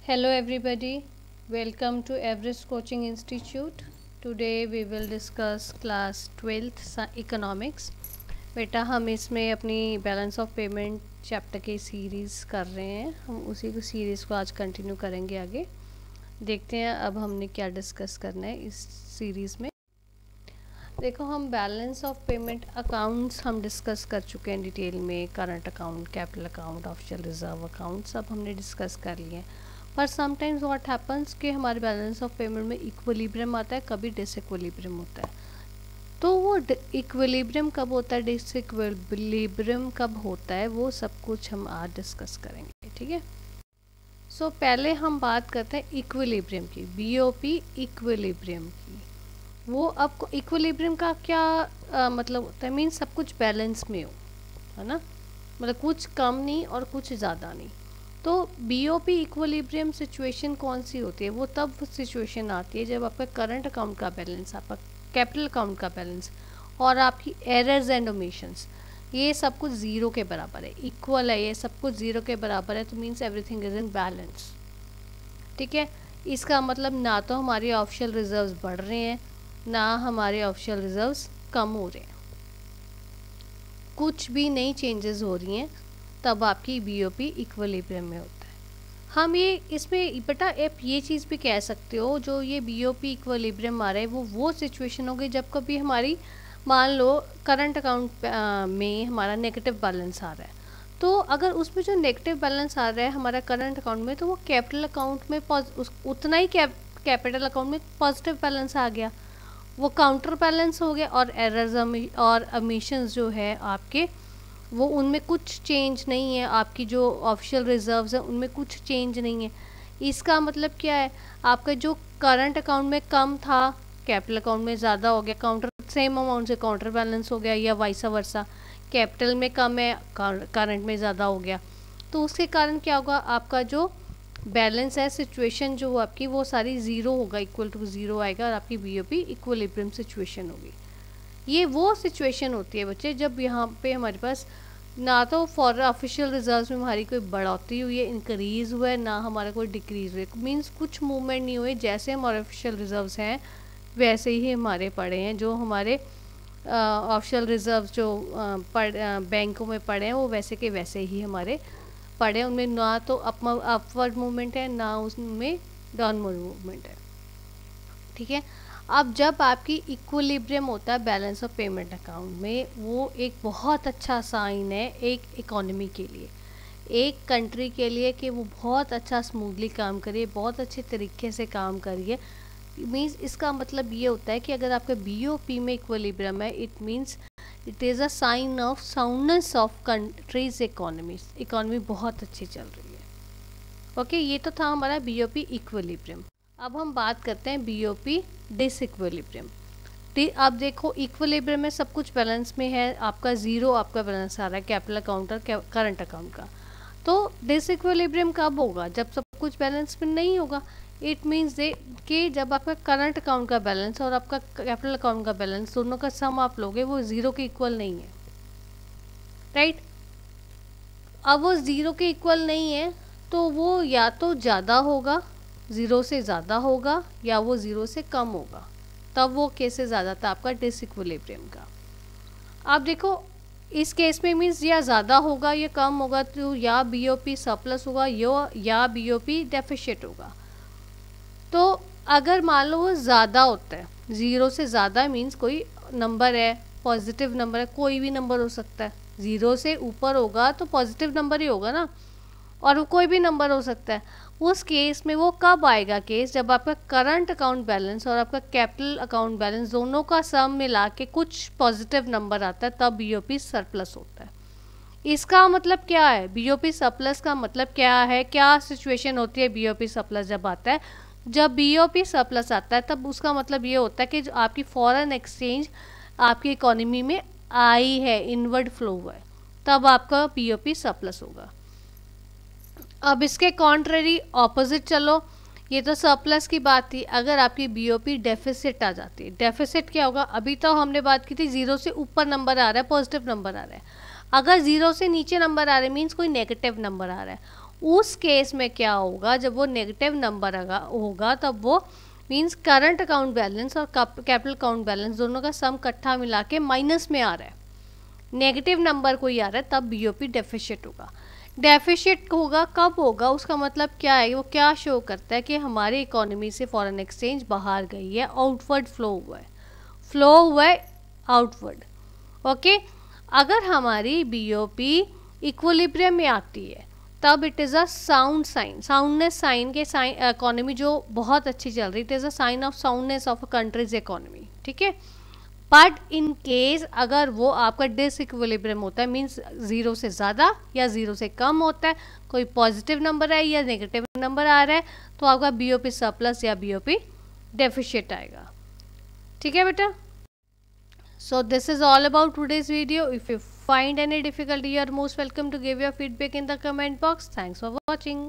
Hello everybody, welcome to Everest Coaching Institute. Today we will discuss class 12th economics. बेटा हम इसमें अपनी balance of payment chapter की series कर रहे हैं। हम उसी को सीरीज़ को आज कंटिन्यू करेंगे आगे। देखते हैं अब हमने क्या डिस्कस करना है इस सीरीज़ में। देखो हम बैलेंस ऑफ पेमेंट अकाउंट्स हम डिस्कस कर चुके हैं डिटेल में। Current account, capital account, official reserve account सब हमने डिस्कस कर लिए हैं। पर समटाइम्स व्हाट हैपन्स कि हमारे बैलेंस ऑफ पेमेंट में इक्विलिब्रियम आता है, कभी डिसइक्विलिब्रियम होता है। तो वो इक्विलिब्रियम कब होता है, डिसइक्विलिब्रियम कब होता है, वो सब कुछ हम आज डिस्कस करेंगे। ठीक है। सो पहले हम बात करते हैं इक्विलिब्रियम की, बीओपी इक्विलिब्रियम की। वो अब इक्विलिब्रियम का क्या मतलब होता है, मीन सब कुछ बैलेंस में हो, है ना, मतलब कुछ कम नहीं और कुछ ज़्यादा नहीं। तो बीओपी इक्विलिब्रियम सिचुएशन कौन सी होती है, वो तब सिचुएशन आती है जब आपका करंट अकाउंट का बैलेंस, आपका कैपिटल अकाउंट का बैलेंस और आपकी एरर्स एंड ओमिशंस ये सब कुछ ज़ीरो के बराबर है, इक्वल है, ये सब कुछ ज़ीरो के बराबर है। तो means everything is in balance. ठीक है। इसका मतलब ना तो हमारे ऑफिशियल रिजर्व्स बढ़ रहे हैं ना हमारे ऑफिशियल रिजर्व्स कम हो रहे हैं, कुछ भी नई चेंजेस हो रही हैं, तब आपकी बीओपी इक्विलिब्रियम में होता है। हम ये इसमें बेटा आप ये चीज़ भी कह सकते हो, जो ये बीओपी इक्विलिब्रियम आ रहा है वो सिचुएशन होगी जब कभी हमारी मान लो करंट अकाउंट में हमारा नेगेटिव बैलेंस आ रहा है। तो अगर उसमें जो नेगेटिव बैलेंस आ रहा है हमारा करंट अकाउंट में, तो वो कैपिटल अकाउंट में उतना ही कैपिटल अकाउंट में पॉजिटिव बैलेंस आ गया, वो काउंटर बैलेंस हो गया। और एरर्स और ओमिशंस जो है आपके, वो उनमें कुछ चेंज नहीं है। आपकी जो ऑफिशियल रिजर्व्स है उनमें कुछ चेंज नहीं है। इसका मतलब क्या है, आपका जो करंट अकाउंट में कम था कैपिटल अकाउंट में ज़्यादा हो गया, काउंटर सेम अमाउंट से काउंटर बैलेंस हो गया, या वाइसा वर्सा, कैपिटल में कम है करंट में ज़्यादा हो गया। तो उसके कारण क्या होगा, आपका जो बैलेंस है सिचुएशन जो आपकी वो सारी ज़ीरो होगा, इक्वल टू ज़ीरो आएगा और आपकी बीओपी इक्विलिब्रियम सिचुएशन होगी। ये वो सिचुएशन होती है बच्चे जब यहाँ पे हमारे पास ना तो फॉर ऑफिशियल रिजर्व्स में हमारी कोई बढ़ोतरी हुई है, इंक्रीज़ हुआ है, ना हमारा कोई डिक्रीज़ हुआ है। मीन्स कुछ मूवमेंट नहीं हुए, जैसे हमारे ऑफिशियल रिजर्व्स हैं वैसे ही हमारे पड़े हैं। जो हमारे ऑफिशियल रिजर्व्स जो बैंकों में पड़े हैं वो वैसे के वैसे ही हमारे पड़े हैं। उनमें ना तो अपवर्ड मूवमेंट है ना उसमें डाउनवर्ड मूवमेंट है। ठीक है। अब जब आपकी इक्विलिब्रियम होता है बैलेंस ऑफ पेमेंट अकाउंट में, वो एक बहुत अच्छा साइन है एक इकोनॉमी के लिए, एक कंट्री के लिए, कि वो बहुत अच्छा स्मूथली काम करिए, बहुत अच्छे तरीके से काम करिए। मीन्स इसका मतलब ये होता है कि अगर आपका बीओपी में इक्विलिब्रियम है, it means it is a sign of soundness of country's economy बहुत अच्छी चल रही है। ओके, ये तो था हमारा बीओपी इक्विलिब्रियम। अब हम बात करते हैं बीओपी डिसइक्विलिब्रियम। आप देखो इक्विलिब्रियम में सब कुछ बैलेंस में है, आपका ज़ीरो आपका बैलेंस आ रहा है कैपिटल अकाउंट और करंट अकाउंट का। तो डिसइक्विलिब्रियम कब होगा, जब सब कुछ बैलेंस में नहीं होगा। इट मीन्स कि जब आपका करंट अकाउंट का बैलेंस और आपका कैपिटल अकाउंट का बैलेंस दोनों का सम आप लोगे वो ज़ीरो के इक्वल नहीं है, राइट। अब वो ज़ीरो के इक्वल नहीं है तो वो या तो ज़्यादा होगा, ज़ीरो से ज़्यादा होगा, या वो ज़ीरो से कम होगा। तब वो केसेस आ जाता है आपका डिसइक्विलिब्रियम का। आप देखो इस केस में मीन्स या ज़्यादा होगा या कम होगा, तो या बीओपी सरप्लस होगा या बीओपी डेफिशिट होगा। तो अगर मान लो वो ज़्यादा होता है, ज़ीरो से ज़्यादा मीन्स कोई नंबर है, पॉजिटिव नंबर है, कोई भी नंबर हो सकता है। ज़ीरो से ऊपर होगा तो पॉजिटिव नंबर ही होगा ना, और वो कोई भी नंबर हो सकता है। उस केस में वो कब आएगा केस, जब आपका करंट अकाउंट बैलेंस और आपका कैपिटल अकाउंट बैलेंस दोनों का सम मिला के कुछ पॉजिटिव नंबर आता है, तब बीओपी सरप्लस होता है। इसका मतलब क्या है, बीओपी सरप्लस का मतलब क्या है, क्या सिचुएशन होती है बीओपी सरप्लस जब आता है। जब बीओपी सरप्लस आता है तब उसका मतलब ये होता है कि जो आपकी फॉरेन एक्सचेंज आपकी इकोनॉमी में आई है, इनवर्ड फ्लो हुआ है, तब आपका बीओपी सरप्लस होगा। अब इसके कॉन्ट्ररी ऑपोजिट चलो, ये तो सरप्लस की बात थी। अगर आपकी बीओपी डेफिसिट आ जाती है, डेफिसिट क्या होगा, अभी तो हमने बात की थी ज़ीरो से ऊपर नंबर आ रहा है, पॉजिटिव नंबर आ रहा है। अगर ज़ीरो से नीचे नंबर आ रहे मीन्स कोई नेगेटिव नंबर आ रहा है, उस केस में क्या होगा, जब वो नेगेटिव नंबर होगा तब वो मींस करंट अकाउंट बैलेंस और कैपिटल अकाउंट बैलेंस दोनों का सम इकट्ठा मिला के माइनस में आ रहा है, नेगेटिव नंबर कोई आ रहा है, तब बीओपी डेफिशिट होगा। डेफिशिट होगा कब होगा, उसका मतलब क्या है, वो क्या शो करता है कि हमारी इकोनॉमी से फॉरेन एक्सचेंज बाहर गई है, आउटवर्ड फ्लो हुआ है आउटवर्ड। ओके, अगर हमारी बीओपी इक्विलिब्रियम में आती है तब it is a sound sign, soundness sign के साइन, इकोनॉमी जो बहुत अच्छी चल रही, it is a sign of soundness of a country's economy, ठीक है। बट इन केस अगर वो आपका डिसइक्विलिब्रियम होता है, मीन्स ज़ीरो से ज़्यादा या ज़ीरो से कम होता है, कोई पॉजिटिव नंबर है या नेगेटिव नंबर आ रहा है, तो आपका बीओपी सरप्लस या बीओपी डेफिशिट आएगा, ठीक है बेटा। So this is all about today's video. If you find any difficulty, you are most welcome to give your feedback in the comment box. Thanks for watching.